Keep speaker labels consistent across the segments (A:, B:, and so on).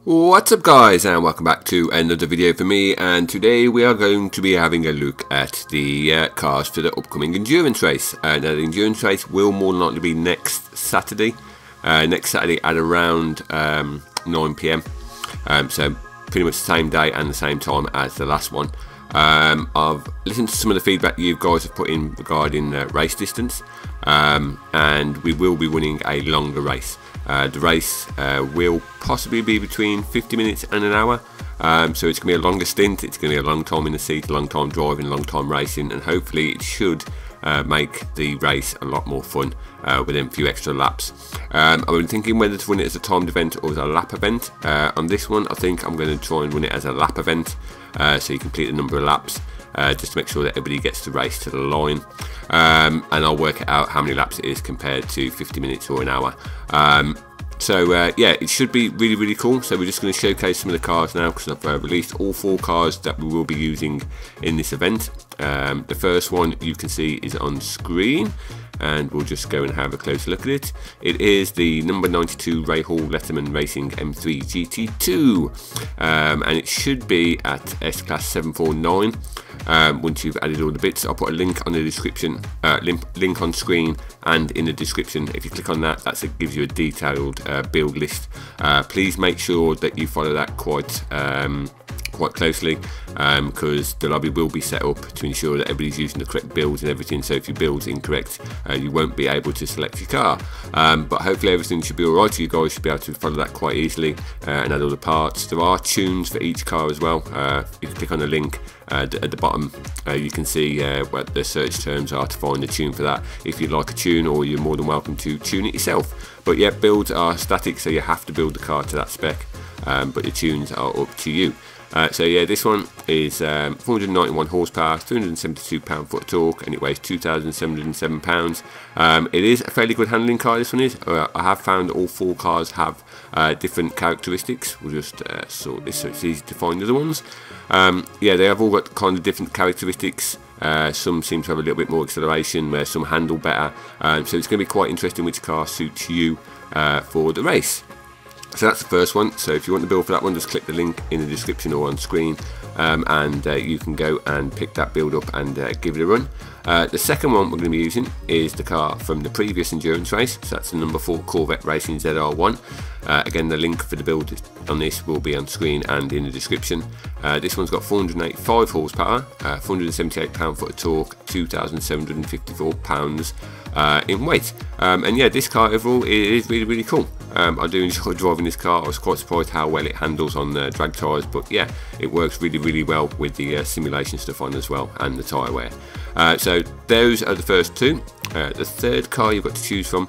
A: What's up guys, and welcome back to another video for me, and today we are going to be having a look at the cars for the upcoming endurance race. Now the endurance race will more than likely be next Saturday at around 9 PM, so pretty much the same day and the same time as the last one. I've listened to some of the feedback you guys have put in regarding race distance, and we will be running a longer race. The race will possibly be between 50 minutes and an hour, so it's going to be a longer stint. It's going to be a long time in the seat, a long time driving, a long time racing, and hopefully it should make the race a lot more fun within a few extra laps. I've been thinking whether to run it as a timed event or as a lap event. On this one I think I'm going to try and run it as a lap event, so you complete a number of laps, just to make sure that everybody gets the race to the line, and I'll work out how many laps it is compared to 50 minutes or an hour. Yeah, it should be really cool. So we're just going to showcase some of the cars now, because I've released all 4 cars that we will be using in this event. The first one you can see is on screen, and we'll just go and have a closer look at it. It is the number 92 Rahal Letterman Racing M3 GT2, and it should be at S-Class 749. Once you've added all the bits, I'll put a link on the description, link on screen and in the description. If you click on that, that gives you a detailed build list. Please make sure that you follow that quite closely, because the lobby will be set up to ensure that everybody's using the correct builds and everything. So if your build's incorrect, you won't be able to select your car, but hopefully everything should be alright. You guys should be able to follow that quite easily and add all the parts. There are tunes for each car as well. If you click on the link at the bottom, you can see what the search terms are to find the tune for that, if you'd like a tune, or you're more than welcome to tune it yourself. But yeah, builds are static, so you have to build the car to that spec, but the tunes are up to you. So yeah, this one is 491 horsepower, 372 pound-foot of torque, and it weighs 2,707 pounds. It is a fairly good handling car, this one is. I have found all 4 cars have different characteristics. We'll just sort this so it's easy to find the other ones. Yeah, they have all got kind of different characteristics. Some seem to have a little bit more acceleration, where some handle better. So it's going to be quite interesting which car suits you for the race. So that's the first one. So if you want the build for that one, just click the link in the description or on screen, and you can go and pick that build up and give it a run. The second one we're going to be using is the car from the previous endurance race. So that's the number 4 Corvette Racing ZR1. Again, the link for the build on this will be on screen and in the description. This one's got 485 horsepower, 478 pound-foot of torque, 2,754 pounds in weight. And yeah, this car overall is really cool. I do enjoy driving this car. I was quite surprised how well it handles on drag tyres, but yeah, it works really well with the simulation stuff on as well, and the tyre wear. So those are the first 2. The third car you've got to choose from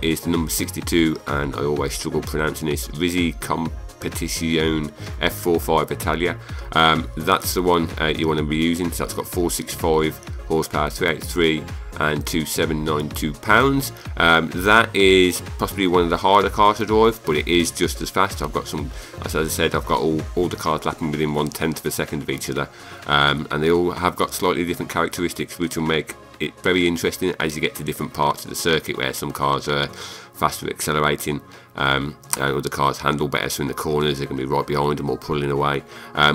A: is the number 62, and I always struggle pronouncing this, Risi Competizione F45 Italia. That's the one you want to be using. So that's got 465 horsepower, 383 and 2,792 pounds. That is possibly one of the harder cars to drive, but it is just as fast. I've got some, as I said, I've got all the cars lapping within 1/10 of a second of each other, and they all have got slightly different characteristics, which will make it very interesting as you get to different parts of the circuit, where some cars are faster accelerating, and other cars handle better, so in the corners they're going to be right behind them or pulling away.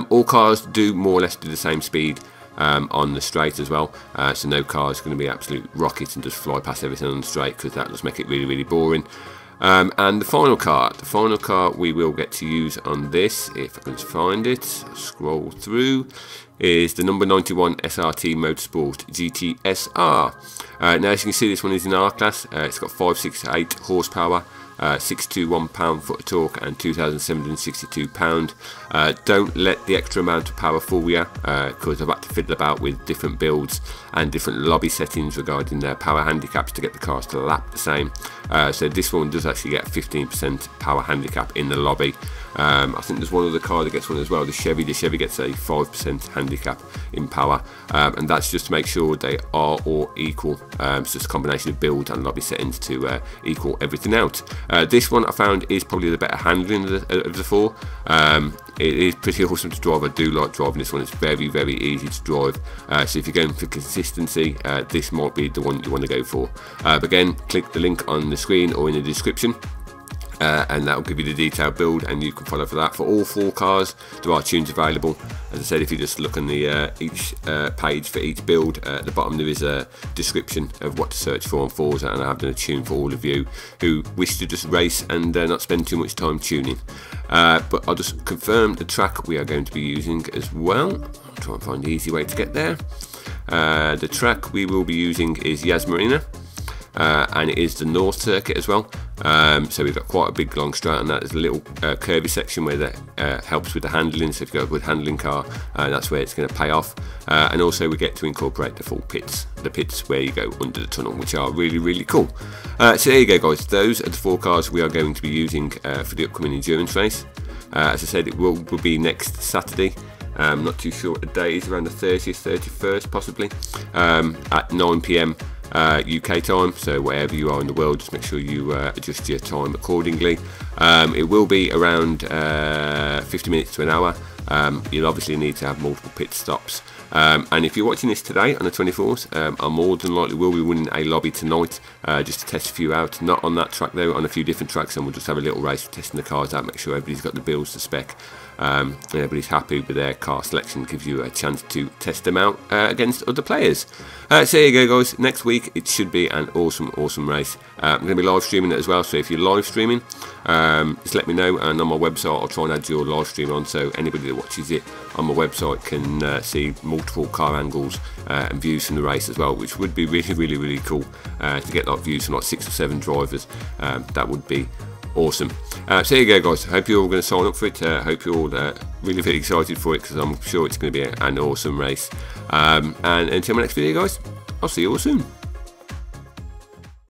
A: All cars do more or less do the same speed on the straight as well, so no car is going to be absolute rocket and just fly past everything on the straight, because that does make it really boring. And the final car we will get to use on this, if I can find it, scroll through, is the number 91 SRT Motorsport GTSR. Now as you can see, this one is in R class. It's got 568 horsepower, 621 pound-foot of torque, and 2,762 pound. Don't let the extra amount of power fool you, because I've had to fiddle about with different builds and different lobby settings regarding their power handicaps to get the cars to lap the same. So this one does actually get a 15% power handicap in the lobby. I think there's one other car that gets one as well, the Chevy. The Chevy gets a 5% handicap in power, and that's just to make sure they are all equal. It's just a combination of build and lobby settings to equal everything out. This one I found is probably the better handling of the 4. It is pretty awesome to drive. I do like driving this one. It's very easy to drive. So if you're going for consistency, this might be the one you want to go for. But again, click the link on the screen or in the description. and that will give you the detailed build, and you can follow for that. For all 4 cars, there are tunes available. As I said, if you just look on the each page for each build, at the bottom there is a description of what to search for on Forza, and I have done a tune for all of you who wish to just race and not spend too much time tuning. But I'll just confirm the track we are going to be using as well. I'll try and find the easy way to get there. The track we will be using is Yas Marina. And it is the North Circuit as well, so we've got quite a big long straight on that. There's a little curvy section where that helps with the handling, so if you've got a good handling car, that's where it's going to pay off. And also we get to incorporate the full pits, the pits where you go under the tunnel, which are really, really cool. So there you go guys, those are the 4 cars we are going to be using for the upcoming endurance race. As I said, it will be next Saturday. I'm not too sure what the date is, around the 30th, 31st possibly, at 9 PM UK time, so wherever you are in the world, just make sure you adjust your time accordingly. It will be around 50 minutes to an hour. You'll obviously need to have multiple pit stops. And if you're watching this today on the 24th, I more than likely will be winning a lobby tonight, just to test a few out. Not on that track though, on a few different tracks, and we'll just have a little race testing the cars out, make sure everybody's got the builds to spec. And everybody's happy with their car selection, gives you a chance to test them out against other players. So there you go guys, next week it should be an awesome race. I'm going to be live streaming it as well, so if you're live streaming, just let me know, and on my website I'll try and add your live stream on, so anybody that watches it on my website can see multiple car angles and views from the race as well, which would be really cool to get like views from like 6 or 7 drivers. That would be awesome. So there you go guys, I hope you're all going to sign up for it. I hope you're all really excited for it, because I'm sure it's going to be an awesome race. And until my next video guys, I'll see you all soon.